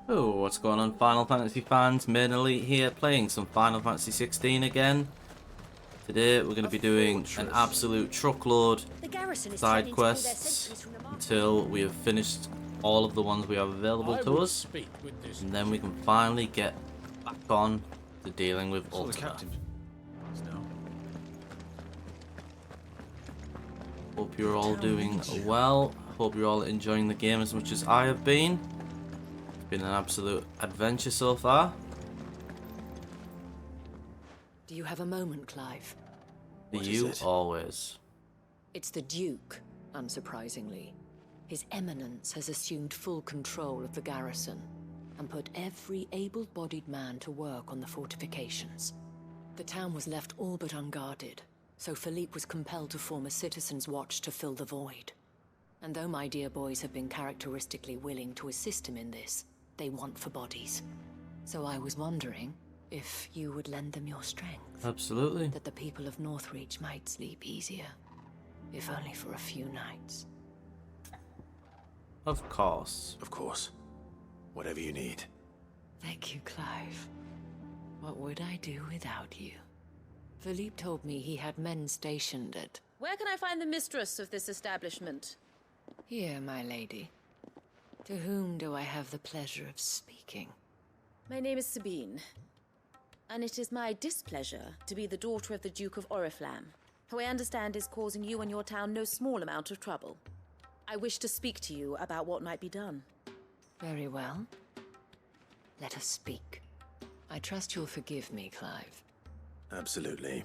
Oh, what's going on, Final Fantasy fans? Main Elite here, playing some Final Fantasy 16 again. Today we're going to be doing an absolute truckload The garrison is side threatening to pull their quests sentries from the market. until we have finished all of the ones we have available to us, and then we can finally get back on to dealing with So the Ultima. captain. No. Hope you're all doing well. Hope you're all enjoying the game as much as I have been. It's been an absolute adventure so far. Do you have a moment, Clive? For What is you, it? always. It's the Duke, unsurprisingly. His Eminence has assumed full control of the garrison and put every able-bodied man to work on the fortifications. The town was left all but unguarded, so Philippe was compelled to form a citizens' watch to fill the void. And though my dear boys have been characteristically willing to assist him in this, they want for bodies. So I was wondering if you would lend them your strength. Absolutely. That the people of Northreach might sleep easier, if only for a few nights. Of course. Of course. Whatever you need. Thank you, Clive. What would I do without you? Philippe told me he had men stationed at... Where can I find the mistress of this establishment? Here, my lady. To whom do I have the pleasure of speaking? My name is Sabine, and it is my displeasure to be the daughter of the Duke of Oriflamme, who I understand is causing you and your town no small amount of trouble. I wish to speak to you about what might be done. Very well. Let us speak. I trust you'll forgive me, Clive. Absolutely.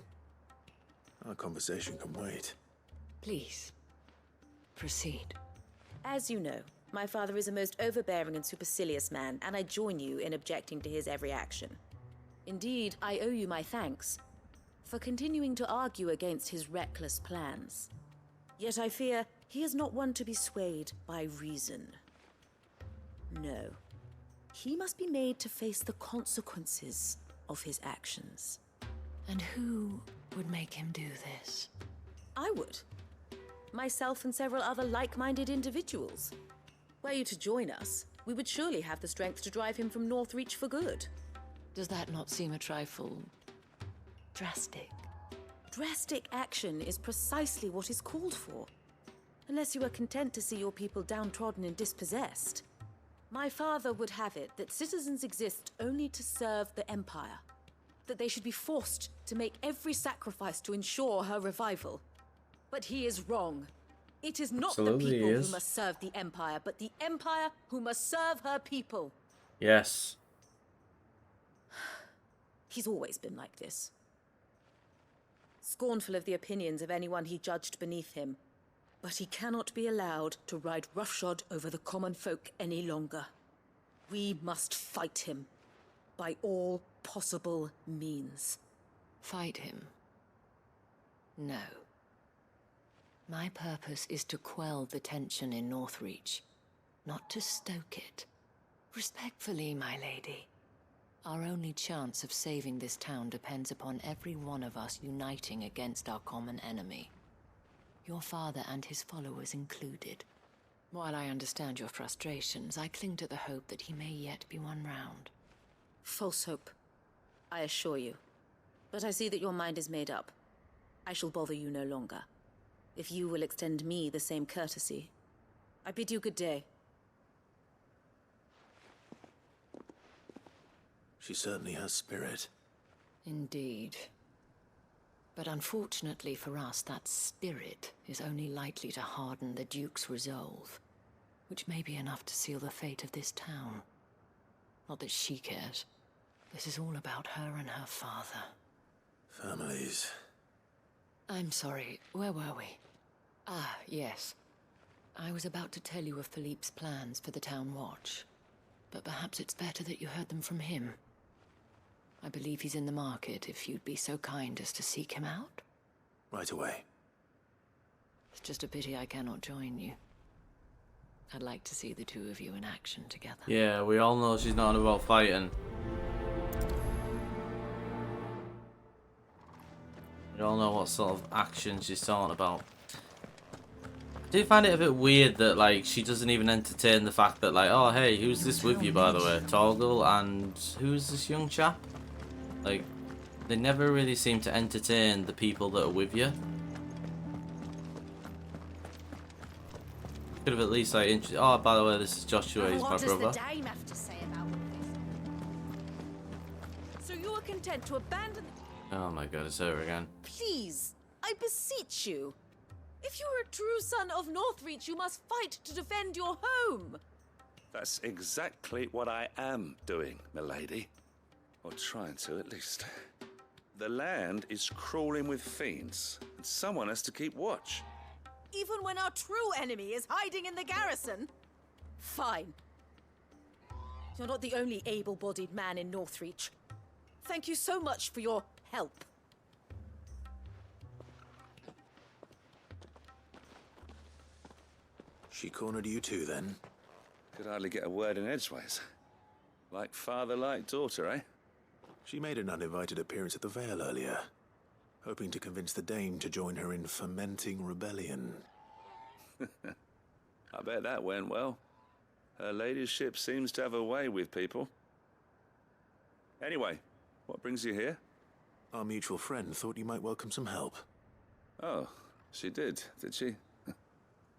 Our conversation can wait. Please, proceed. As you know, my father is a most overbearing and supercilious man, and I join you in objecting to his every action. Indeed, I owe you my thanks for continuing to argue against his reckless plans. Yet I fear he is not one to be swayed by reason. No. He must be made to face the consequences of his actions. And who would make him do this? I would. Myself and several other like-minded individuals. Were you to join us, we would surely have the strength to drive him from Northreach for good. Does that not seem a trifle... drastic? Drastic action is precisely what is called for. Unless you are content to see your people downtrodden and dispossessed. My father would have it that citizens exist only to serve the Empire. That they should be forced to make every sacrifice to ensure her revival. But he is wrong. It is not Absolutely the he people is. who must serve the Empire, but the Empire who must serve her people. Yes. He's always been like this. Scornful of the opinions of anyone he judged beneath him. But he cannot be allowed to ride roughshod over the common folk any longer. We must fight him by all possible means. Fight him? No. My purpose is to quell the tension in Northreach, not to stoke it. Respectfully, my lady. Our only chance of saving this town depends upon every one of us uniting against our common enemy. Your father and his followers included. While I understand your frustrations, I cling to the hope that he may yet be won round. False hope, I assure you. But I see that your mind is made up. I shall bother you no longer. If you will extend me the same courtesy, I bid you good day. She certainly has spirit. Indeed. But unfortunately for us, that spirit is only likely to harden the Duke's resolve, which may be enough to seal the fate of this town. Not that she cares. This is all about her and her father. Families. I'm sorry, where were we? Ah, yes. I was about to tell you of Philippe's plans for the town watch, but perhaps it's better that you heard them from him. I believe he's in the market, if you'd be so kind as to seek him out. Right away. It's just a pity I cannot join you. I'd like to see the two of you in action together. Yeah, we all know she's not about fighting. We all know what sort of action she's talking about. do find it a bit weird that like she doesn't even entertain the fact that like, oh hey, who's this with you by the way? Torgal and who's this young chap? Like, they never really seem to entertain the people that are with you. Could have at least like, oh by the way, this is Joshua, he's my brother. What does the dame have to say about all this? So you are content to abandon... Oh my god, it's her again. Please, I beseech you. If you are a true son of Northreach, you must fight to defend your home. That's exactly what I am doing, milady. Or trying to, at least. The land is crawling with fiends, and someone has to keep watch. Even when our true enemy is hiding in the garrison? Fine. You're not the only able-bodied man in Northreach. Thank you so much for your help. She cornered you too, then? Could hardly get a word in edgeways. Like father, like daughter, eh? She made an uninvited appearance at the Vale earlier, hoping to convince the Dame to join her in fomenting rebellion. I bet that went well. Her ladyship seems to have a way with people. Anyway, what brings you here? Our mutual friend thought you might welcome some help. Oh, she did she?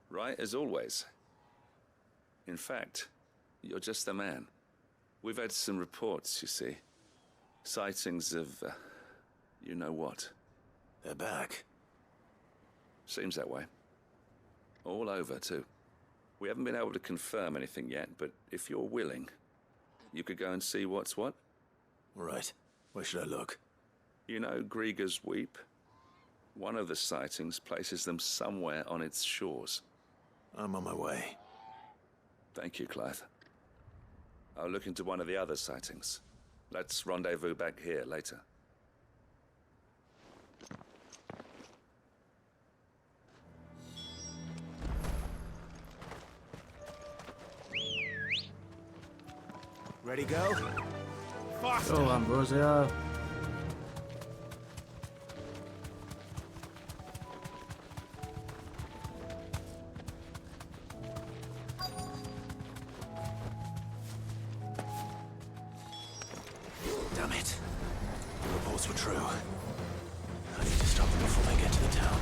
Right as always. In fact, you're just the man. We've had some reports, you see. Sightings of, you know what. They're back. Seems that way. All over, too. We haven't been able to confirm anything yet, but if you're willing, you could go and see what's what. Right. Where should I look? You know Grieger's Weep? One of the sightings places them somewhere on its shores. I'm on my way. Thank you, Clive. I'll look into one of the other sightings. Let's rendezvous back here later. Ready, go? Faster! Oh, Ambrosia. Damn it. The reports were true. I need to stop them before they get to the town.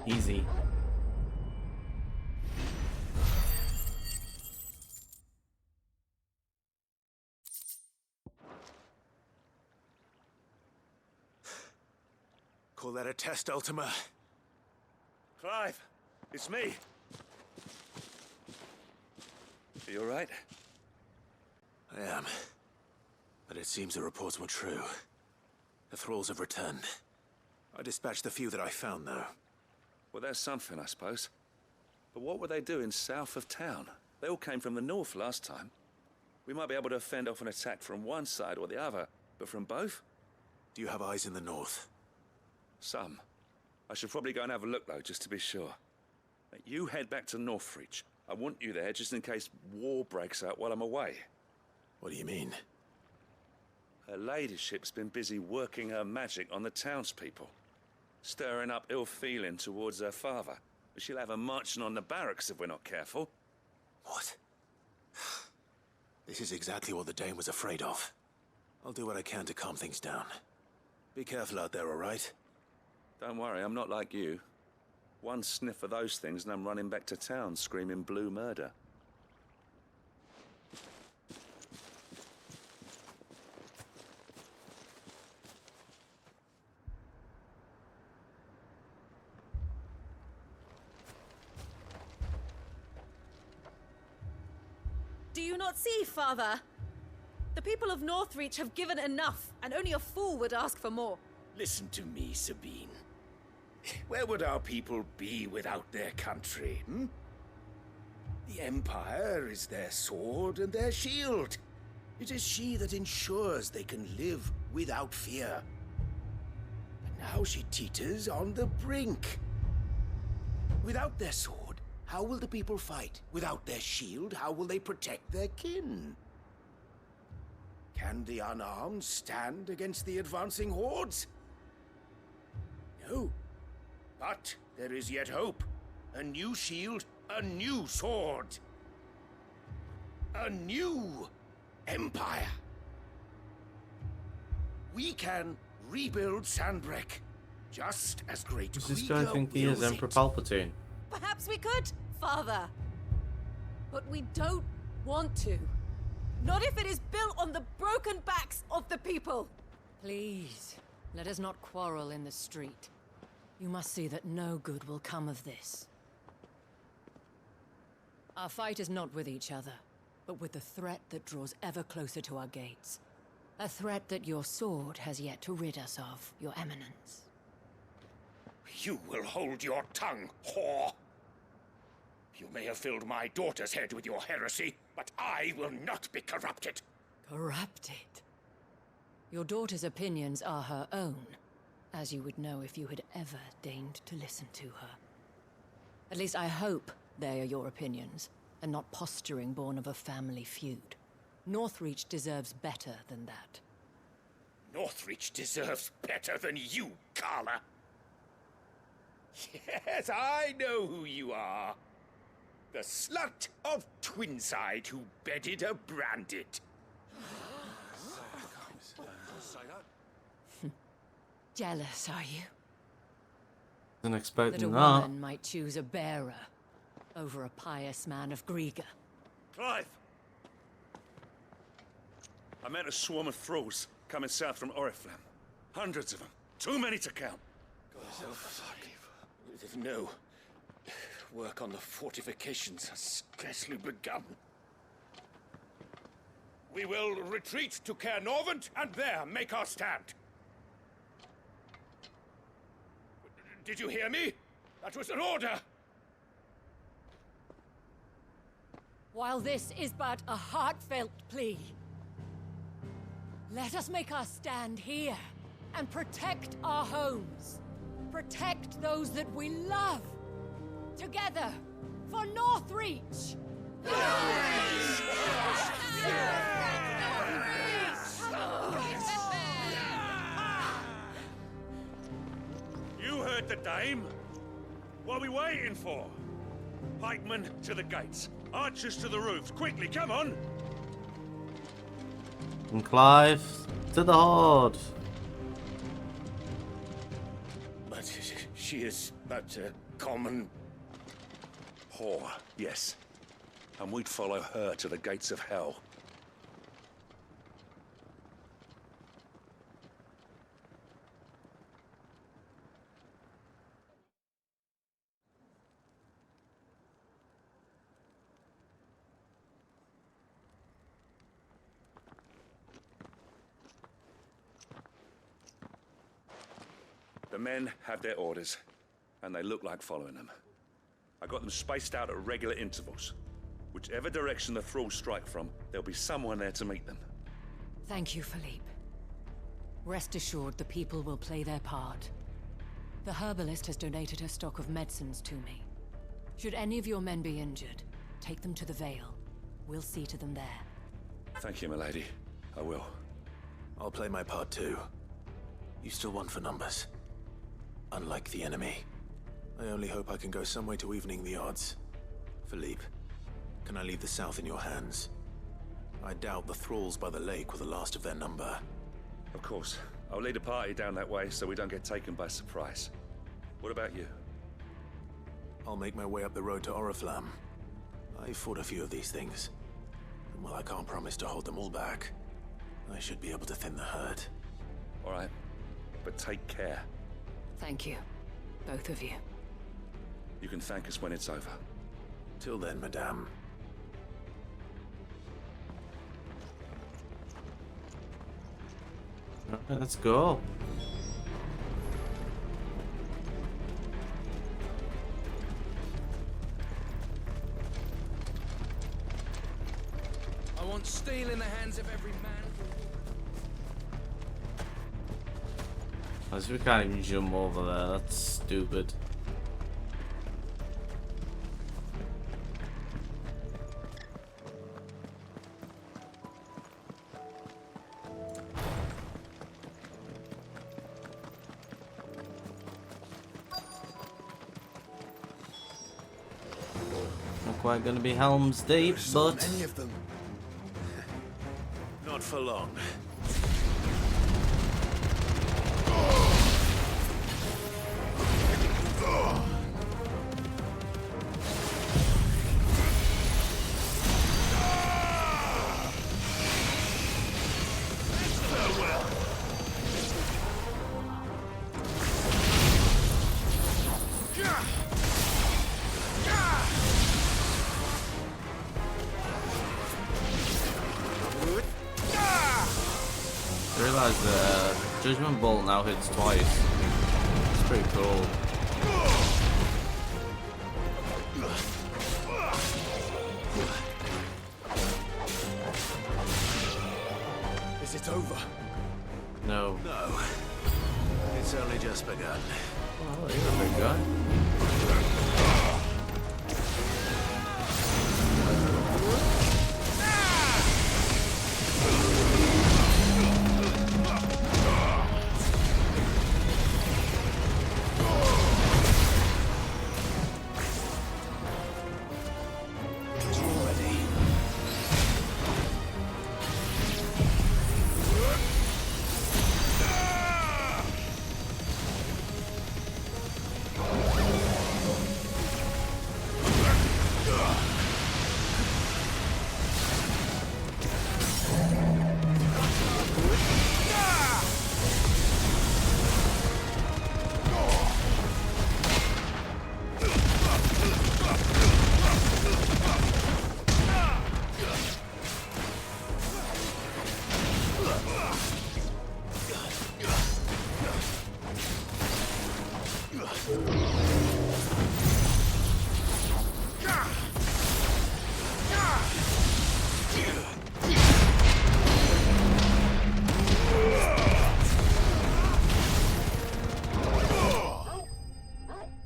Easy. Call that a test, Ultima? Clive, it's me. Are you all right? I am. But it seems the reports were true. The thralls have returned. I dispatched the few that I found, though. Well, that's something, I suppose. But what were they doing south of town? They all came from the north last time. We might be able to fend off an attack from one side or the other, but from both? Do you have eyes in the north? Some. I should probably go and have a look, though, just to be sure. You head back to Northreach. I want you there just in case war breaks out while I'm away. What do you mean? Her ladyship's been busy working her magic on the townspeople, stirring up ill feeling towards her father. She'll have her marching on the barracks if we're not careful. What? This is exactly what the Dane was afraid of. I'll do what I can to calm things down. Be careful out there, all right? Don't worry, I'm not like you. One sniff of those things and I'm running back to town screaming blue murder. Do you not see, Father? The people of Northreach have given enough, and only a fool would ask for more. Listen to me, Sabine. Where would our people be without their country, hmm? The Empire is their sword and their shield. It is she that ensures they can live without fear. But now she teeters on the brink. Without their sword, how will the people fight? Without their shield, how will they protect their kin? Can the unarmed stand against the advancing hordes? No. But there is yet hope. A new shield, a new sword. A new empire. We can rebuild Sandbreak, just as Great Does this guy Krieger think he is wills Emperor it. Palpatine? Perhaps we could, Father. But we don't want to. Not if it is built on the broken backs of the people. Please, let us not quarrel in the street. You must see that no good will come of this. Our fight is not with each other, but with the threat that draws ever closer to our gates. A threat that your sword has yet to rid us of, Your Eminence. You will hold your tongue, whore! You may have filled my daughter's head with your heresy, but I will not be corrupted. Corrupted? Your daughter's opinions are her own, as you would know if you had ever deigned to listen to her. At least I hope they are your opinions, and not posturing born of a family feud. Northreach deserves better than that. Northreach deserves better than you, Carla. Yes, I know who you are. The slut of Twinside who bedded a Branded. Jealous, are you? Wasn't That a expecting that. woman might choose a bearer over a pious man of Griega. Clive! I met a swarm of thralls coming south from Oriflamme. Hundreds of them. Too many to count. No. Work on the fortifications has scarcely begun. We will retreat to Caer Norvent and there make our stand. Did you hear me? That was an order! While this is but a heartfelt plea, let us make our stand here and protect our homes. Protect those that we love. Together, for Northreach! You heard the dame. What are we waiting for? Pikemen to the gates. Archers to the roofs. Quickly, come on! And Clive to the Horde. But she is but a common... Whore, yes. And we'd follow her to the gates of hell. The men have their orders, and they look like following them. I got them spaced out at regular intervals. Whichever direction the thralls strike from, there'll be someone there to meet them. Thank you, Philippe. Rest assured the people will play their part. The herbalist has donated her stock of medicines to me. Should any of your men be injured, take them to the Vale. We'll see to them there. Thank you, milady. I will. I'll play my part too. You still want for numbers. Unlike the enemy. I only hope I can go some way to evening the odds. Philippe, can I leave the South in your hands? I doubt the thralls by the lake were the last of their number. Of course. I'll lead a party down that way so we don't get taken by surprise. What about you? I'll make my way up the road to Oriflamme. I fought a few of these things. And while I can't promise to hold them all back, I should be able to thin the herd. All right. But take care. Thank you, both of you. You can thank us when it's over. Till then, madame. Okay, let's go. I want steel in the hands of every man. As we can't even jump over there, that's stupid. Not quite gonna be Helm's Deep, but Many of them. Not for long. I realised that Judgment Bolt now hits twice. It's pretty cool. Is it over? No. No. It's only just begun. Oh, you're a big guy.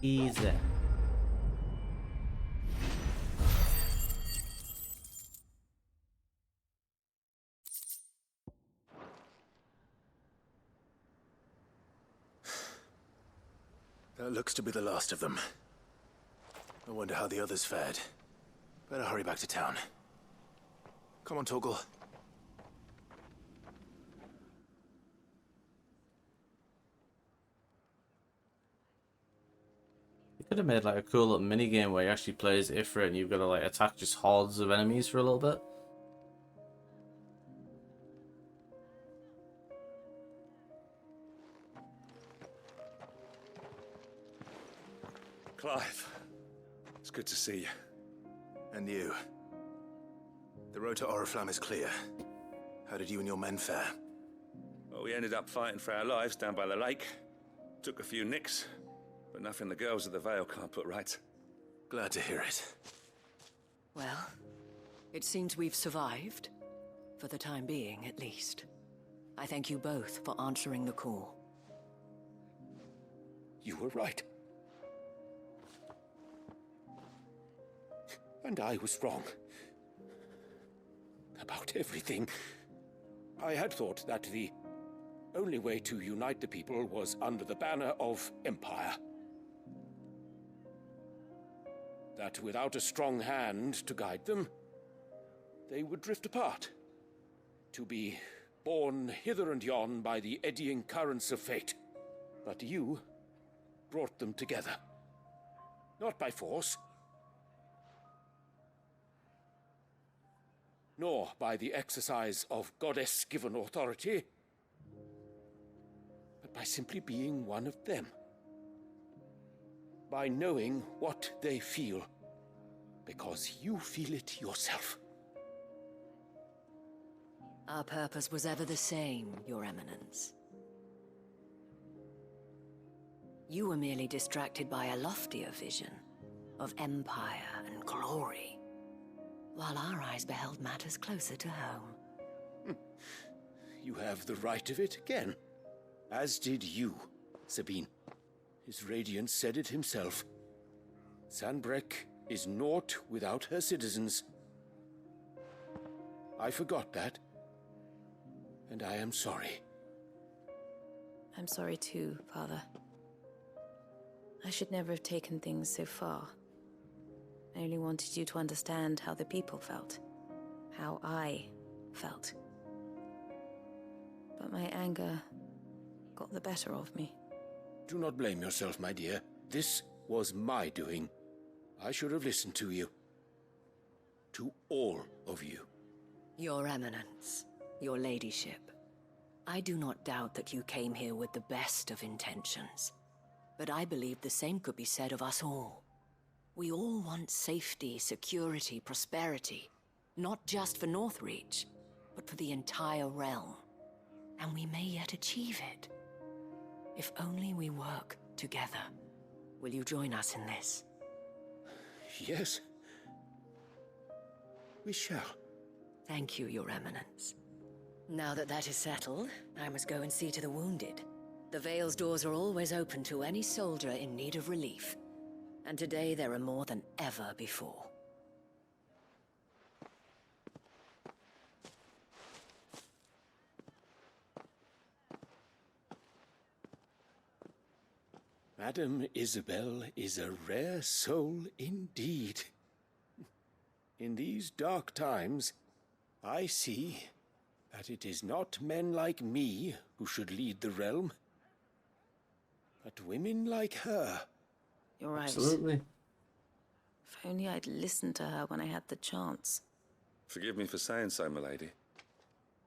Easy. That looks to be the last of them. I wonder how the others fared. Better hurry back to town. Come on, Torgal. You could have made like a cool little mini game where you actually play as Ifrit and you've got to like attack just hordes of enemies for a little bit. Clive, it's good to see you. And you. The road to Oriflamme is clear. How did you and your men fare? Well, we ended up fighting for our lives down by the lake. Took a few nicks, but nothing the girls at the Vale can't put right. Glad to hear it. Well, it seems we've survived. For the time being, at least. I thank you both for answering the call. You were right. And I was wrong. About everything. I had thought that the only way to unite the people was under the banner of Empire. That without a strong hand to guide them, they would drift apart. to be borne hither and yon by the eddying currents of fate. But you brought them together. Not by force, nor by the exercise of goddess-given authority, but by simply being one of them. By knowing what they feel, because you feel it yourself. Our purpose was ever the same, Your Eminence. You were merely distracted by a loftier vision of empire and glory, while our eyes beheld matters closer to home. You have the right of it again. As did you, Sabine. His radiance said it himself. Sanbreque is naught without her citizens. I forgot that, and I am sorry. I'm sorry too, Father. I should never have taken things so far. I only wanted you to understand how the people felt. How I felt. But my anger got the better of me. Do not blame yourself, my dear. This was my doing. I should have listened to you. To all of you. Your Eminence, your ladyship, I do not doubt that you came here with the best of intentions. But I believe the same could be said of us all. We all want safety, security, prosperity. Not just for Northreach, but for the entire realm. And we may yet achieve it. If only we work together. Will you join us in this? Yes. We shall. Thank you, Your Eminence. Now that that is settled, I must go and see to the wounded. The Vale's doors are always open to any soldier in need of relief. And today there are more than ever before. Madame Isabel is a rare soul indeed. In these dark times, I see that it is not men like me who should lead the realm, but women like her. You're right. Absolutely. If only I'd listened to her when I had the chance. Forgive me for saying so, milady,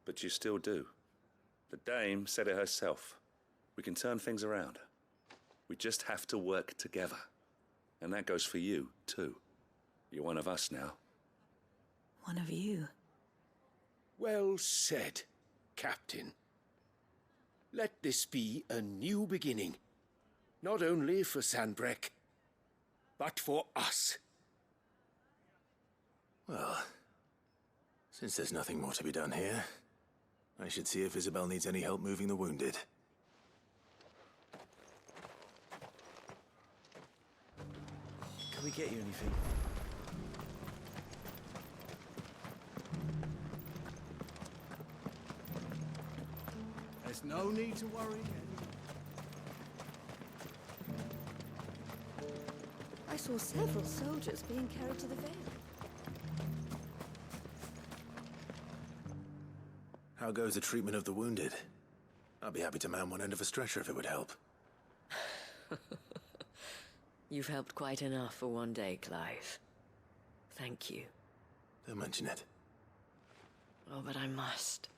but you still do. The Dame said it herself. We can turn things around. We just have to work together. And that goes for you, too. You're one of us now. One of you. Well said, Captain. Let this be a new beginning. Not only for Sanbreque, but for us. Well, since there's nothing more to be done here, I should see if Isabel needs any help moving the wounded. Can we get you anything? There's no need to worry again. I saw several soldiers being carried to the Vale. How goes the treatment of the wounded? I'd be happy to man one end of a stretcher if it would help. You've helped quite enough for one day, Clive. Thank you. Don't mention it. Oh, but I must.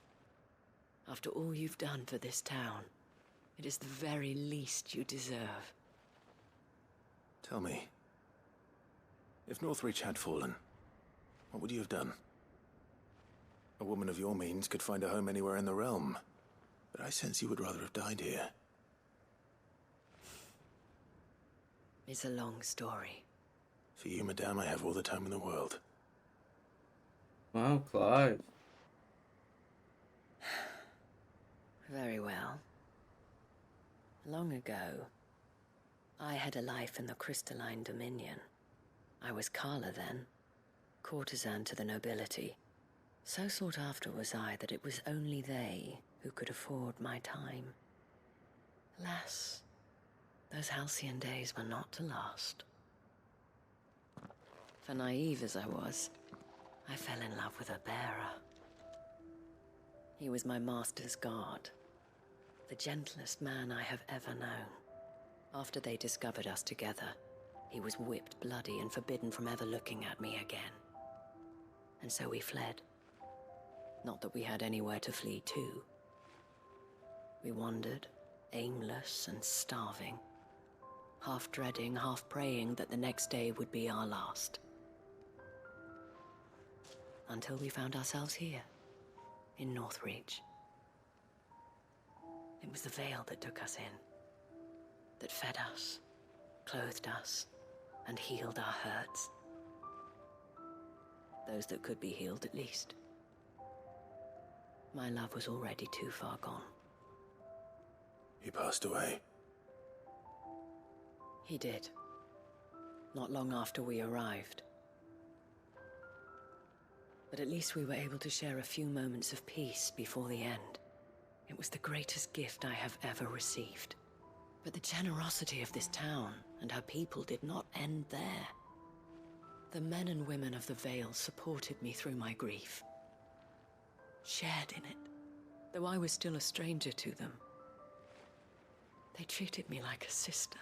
After all you've done for this town, it is the very least you deserve. Tell me, if Northreach had fallen, what would you have done? A woman of your means could find a home anywhere in the realm, but I sense you would rather have died here. It's a long story. For you, madame, I have all the time in the world. Wow, Clive. Very well. Long ago, I had a life in the Crystalline Dominion. I was Carla then, courtesan to the nobility. So sought after was I that it was only they who could afford my time. Alas, those halcyon days were not to last. For naive as I was, I fell in love with a bearer. He was my master's guard, the gentlest man I have ever known. After they discovered us together, he was whipped bloody and forbidden from ever looking at me again. And so we fled. Not that we had anywhere to flee to. We wandered, aimless and starving, half dreading, half praying that the next day would be our last. Until we found ourselves here, in Northreach. It was the Veil that took us in, that fed us, clothed us, and healed our hurts. Those that could be healed, at least. My love was already too far gone. He passed away. He did. Not long after we arrived. But at least we were able to share a few moments of peace before the end. It was the greatest gift I have ever received. But the generosity of this town and her people did not end there. The men and women of the Veil supported me through my grief. Shared in it, though I was still a stranger to them. They treated me like a sister.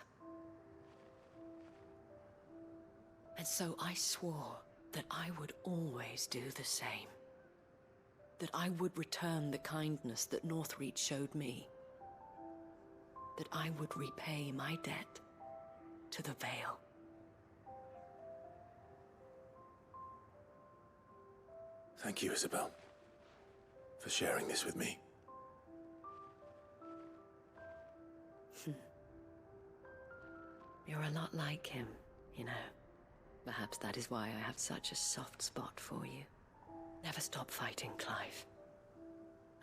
And so I swore that I would always do the same. That I would return the kindness that Northreach showed me. That I would repay my debt to the Veil. Thank you, Isabel, for sharing this with me. You're a lot like him, you know. Perhaps that is why I have such a soft spot for you. Never stop fighting, Clive.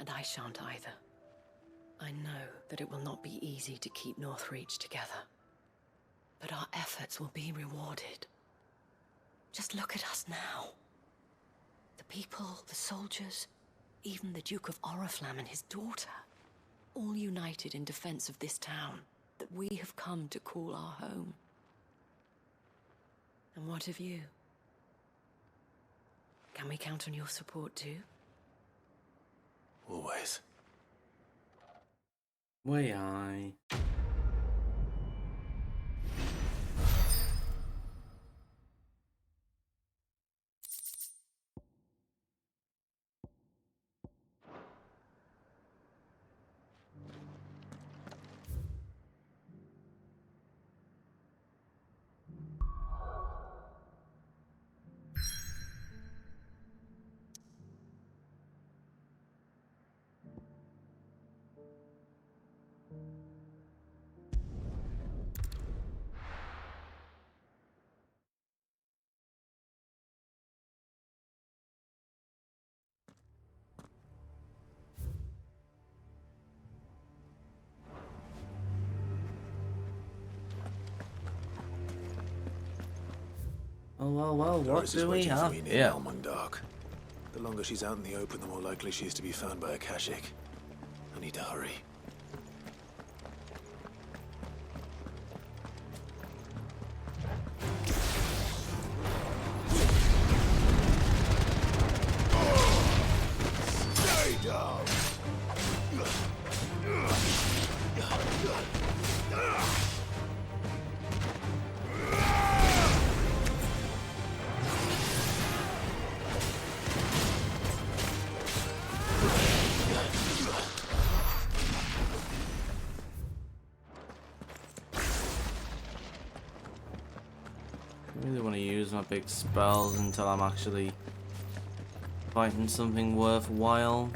And I shan't either. I know that it will not be easy to keep Northreach together. But our efforts will be rewarded. Just look at us now. The people, the soldiers, even the Duke of Oriflamme and his daughter, all united in defense of this town that we have come to call our home. And what of you? Can we count on your support too? Always. Way I. Well, what Doris is do we waiting for have me near here? Elmundark. The longer she's out in the open, the more likely she is to be found by Akashic. I need to hurry. Stay down! I really want to use my big spells until I'm actually fighting something worthwhile.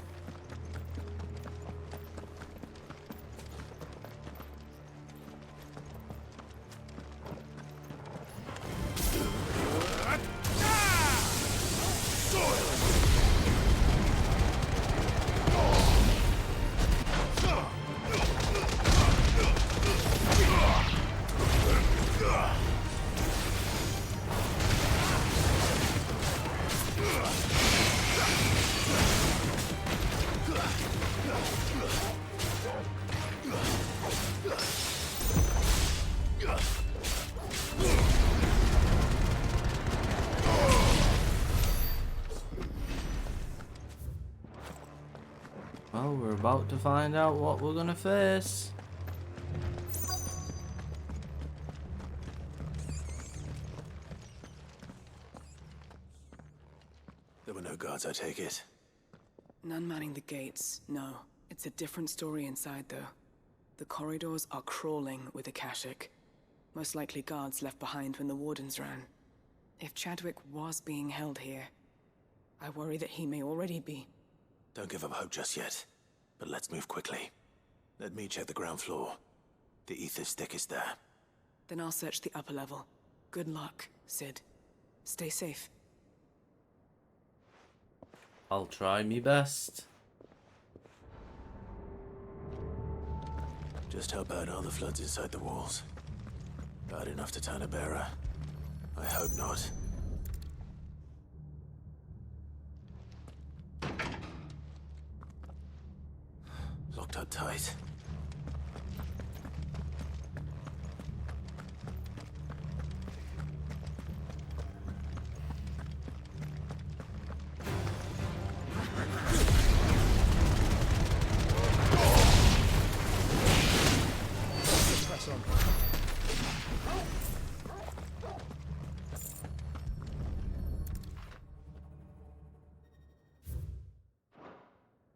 about to find out what we're gonna face. There were no guards, I take it. None manning the gates, no. It's a different story inside, though. The corridors are crawling with Akashic. Most likely guards left behind when the Wardens ran. If Chadwick was being held here, I worry that he may already be. Don't give up hope just yet. But let's move quickly. Let me check the ground floor. The ether's stick is there. Then I'll search the upper level. Good luck, Sid. Stay safe. I'll try me best. Just how bad are the floods inside the walls? Bad enough to turn a bearer? I hope not. Locked up tight.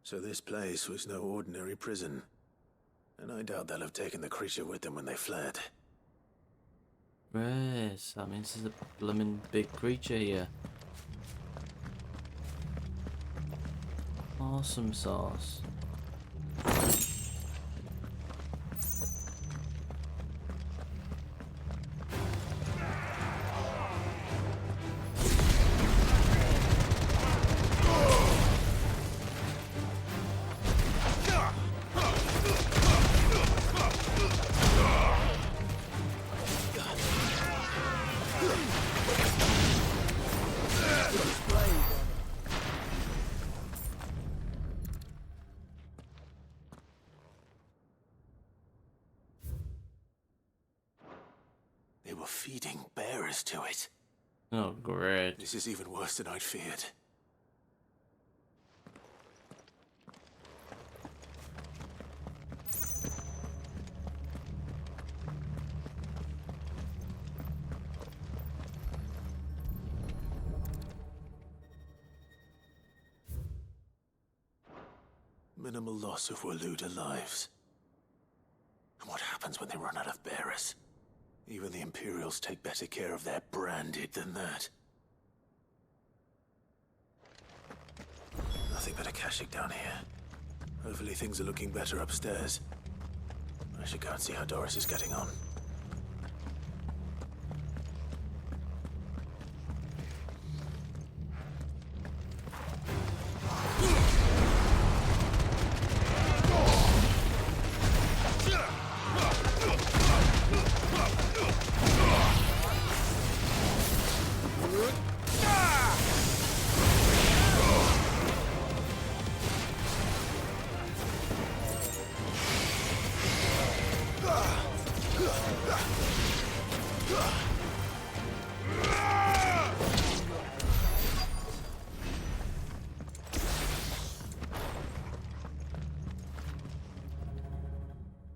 So this place was no ordinary prison. And I doubt they'll have taken the creature with them when they fled. Right, that means there's a blooming big creature here. Awesome sauce. They were feeding bearers to it. Oh, great. This is even worse than I'd feared. Minimal loss of Waluda lives. And what happens when they run out of bearers? Even the Imperials take better care of their branded than that. Nothing but Akashic down here. Hopefully things are looking better upstairs. I should go and see how Doris is getting on.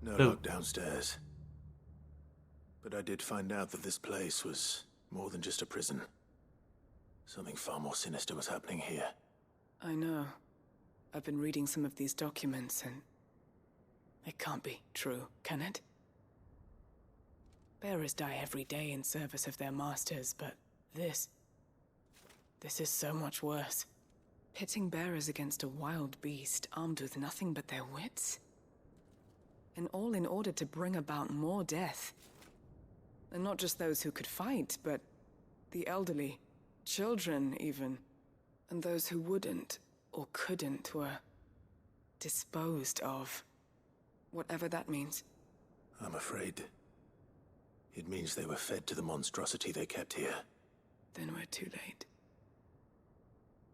No lock downstairs. But I did find out that this place was more than just a prison. Something far more sinister was happening here. I know. I've been reading some of these documents and... it can't be true, can it? Bearers die every day in service of their masters, but this is so much worse. Pitting bearers against a wild beast armed with nothing but their wits? And all in order to bring about more death. And not just those who could fight, but the elderly, children even. And those who wouldn't or couldn't were disposed of. Whatever that means. I'm afraid it means they were fed to the monstrosity they kept here. Then we're too late.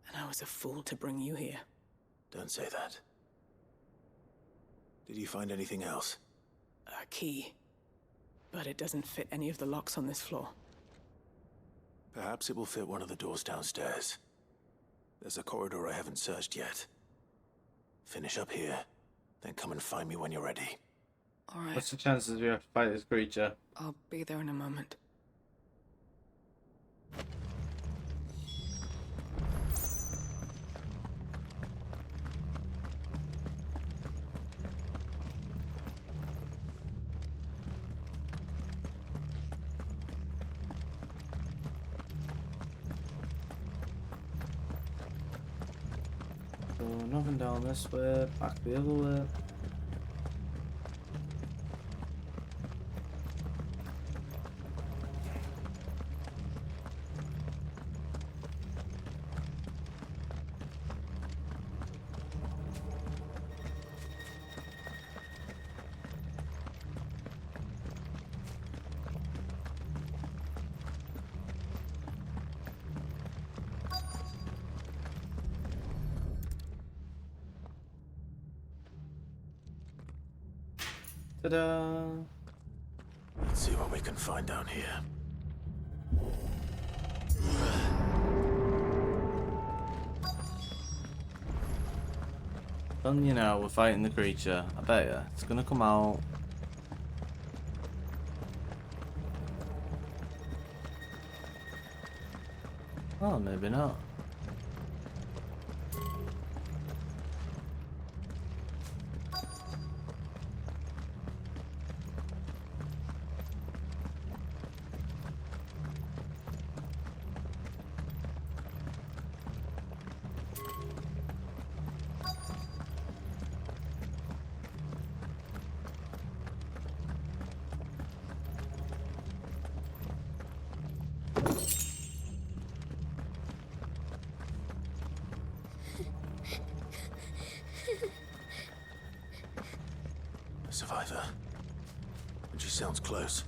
And I was a fool to bring you here. Don't say that. Did you find anything else? A key. But it doesn't fit any of the locks on this floor. Perhaps it will fit one of the doors downstairs. There's a corridor I haven't searched yet. Finish up here, Then come and find me when you're ready. All right. What's the chances we have to fight this creature? I'll be there in a moment. So nothing down this way, back the other way. Ta-da! Let's see what we can find down here. Done, you know, we're fighting the creature. I bet you it's gonna come out. Oh, maybe not. Survivor. And she sounds close.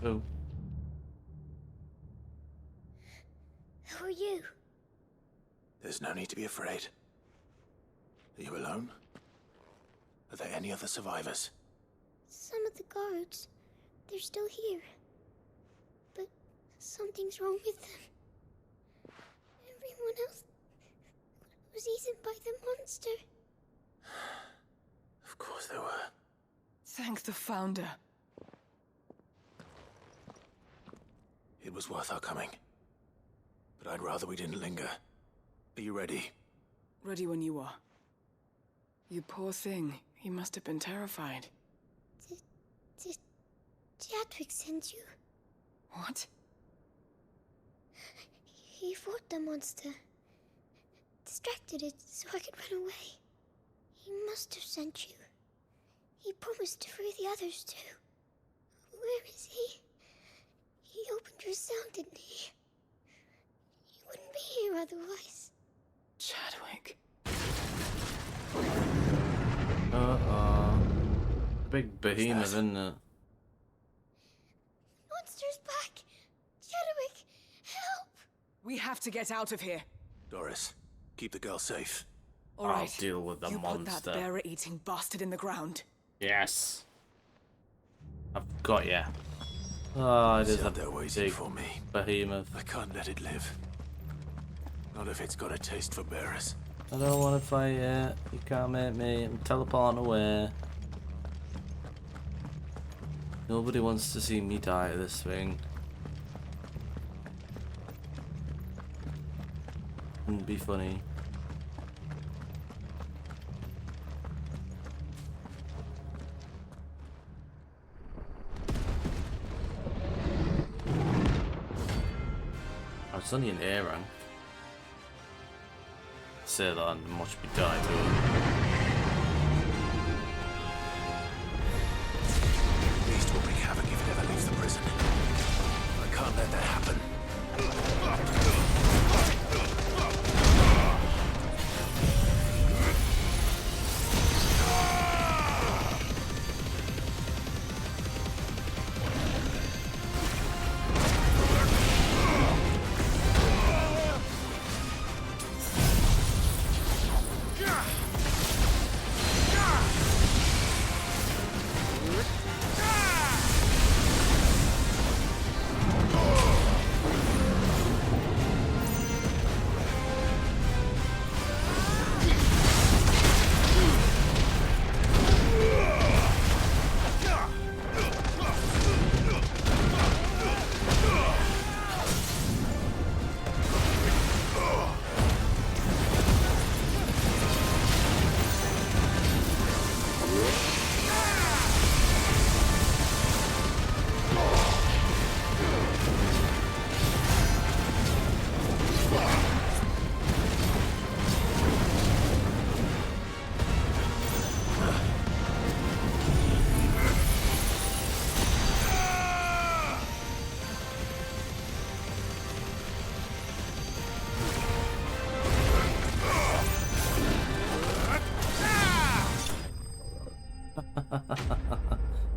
Oh. Who are you? There's no need to be afraid. Are you alone? Are there any other survivors? Some of the guards. They're still here. But something's wrong with them. Everyone else was eaten by the monster. Of course there were. Thank the Founder. It was worth our coming. But I'd rather we didn't linger. Are you ready? Ready when you are. You poor thing. You must have been terrified. Did Chadwick send you? What? He fought the monster. Distracted it so I could run away. He must have sent you. He promised to free the others too. Where is he? He opened your cell, didn't he? He wouldn't be here otherwise. Chadwick. Big behemoth, isn't it? Monster's back! Chadwick, help! We have to get out of here. Doris, keep the girl safe. All I'll right. deal with the you monster. put that bearer-eating bastard in the ground. Yes. I've got ya. Oh, it is a They're waiting big for me. behemoth. I can't let it live. Not if it's got a taste for bearers. I don't want to fight it. You can't make me. I'm teleporting away. Nobody wants to see me die to this thing. Wouldn't be funny. It's only an air rank. Say that and much be died to it. Beast will wreak havoc if it ever leaves the prison. I can't let that happen.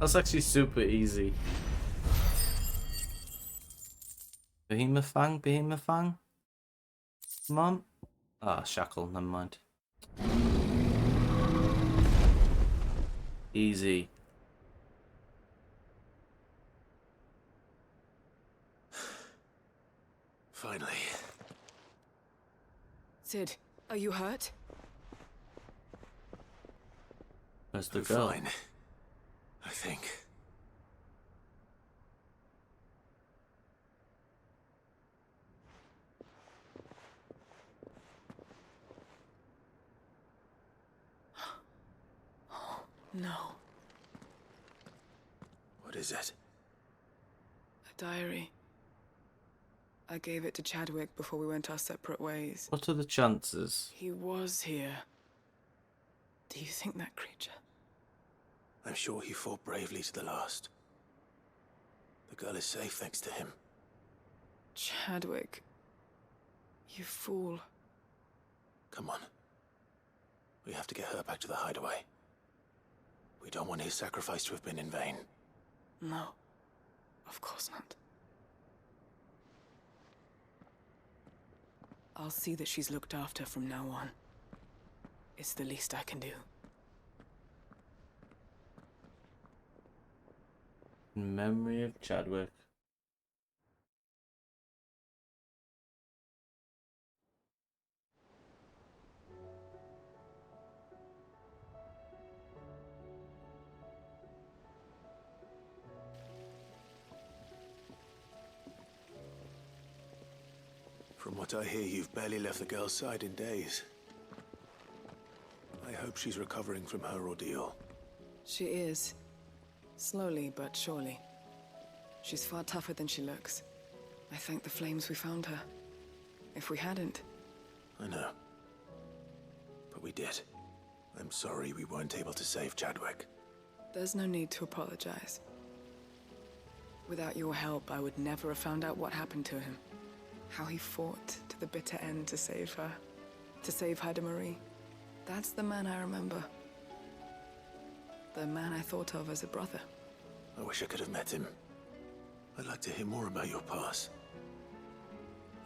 That's actually super easy. Behemoth Fang, Behemoth Fang. Come on. Ah, Shackle, never mind. Easy. Finally. Sid, are you hurt? Where's the I'm girl? fine. I think. No. What is it? A diary. I gave it to Chadwick before we went our separate ways. What are the chances? He was here. Do you think that creature? I'm sure he fought bravely to the last. The girl is safe thanks to him. Chadwick. You fool. Come on. We have to get her back to the hideaway. We don't want his sacrifice to have been in vain. No. Of course not. I'll see that she's looked after from now on. It's the least I can do. In memory of Chadwick. From what I hear, you've barely left the girl's side in days. I hope she's recovering from her ordeal. She is. Slowly but surely. She's far tougher than she looks. I thank the flames we found her. If we hadn't... I know. But we did. I'm sorry we weren't able to save Chadwick. There's no need to apologize. Without your help, I would never have found out what happened to him. How he fought to the bitter end to save her. To save Haida Marie. That's the man I remember. The man I thought of as a brother. I wish I could have met him. I'd like to hear more about your past.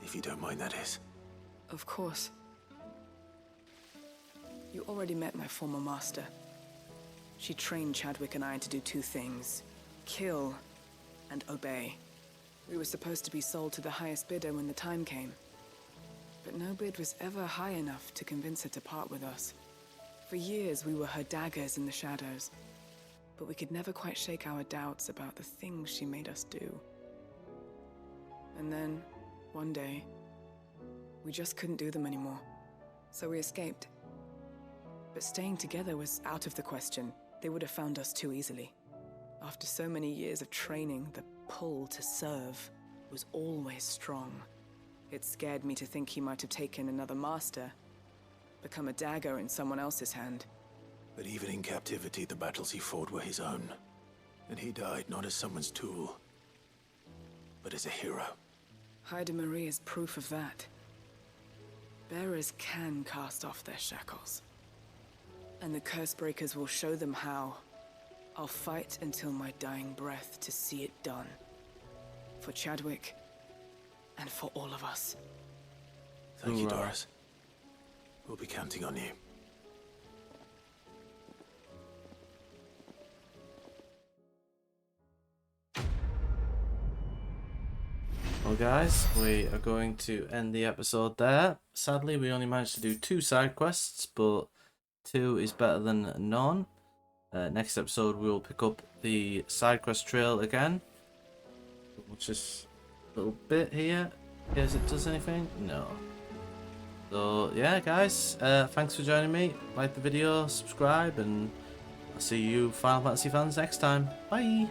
If you don't mind, that is. Of course. You already met my former master. She trained Chadwick and I to do two things. Kill and obey. We were supposed to be sold to the highest bidder when the time came. But no bid was ever high enough to convince her to part with us. For years, we were her daggers in the shadows. But we could never quite shake our doubts about the things she made us do. And then, one day, we just couldn't do them anymore. So we escaped. But staying together was out of the question. They would have found us too easily. After so many years of training, the pull to serve was always strong. It scared me to think he might have taken another master, become a dagger in someone else's hand. But even in captivity, the battles he fought were his own. And he died not as someone's tool, but as a hero. Haida Marie is proof of that. Bearers can cast off their shackles. And the Cursebreakers will show them how. I'll fight until my dying breath to see it done. For Chadwick, and for all of us. Thank you, Hoorah. Doris. We'll be counting on you. Well guys, we are going to end the episode there. Sadly, we only managed to do 2 side quests, but 2 is better than none. Next episode, we will pick up the side quest trail again. Watch this little bit here. In case it does anything? No. So, yeah guys, thanks for joining me. Like the video, subscribe, and I'll see you Final Fantasy fans next time. Bye!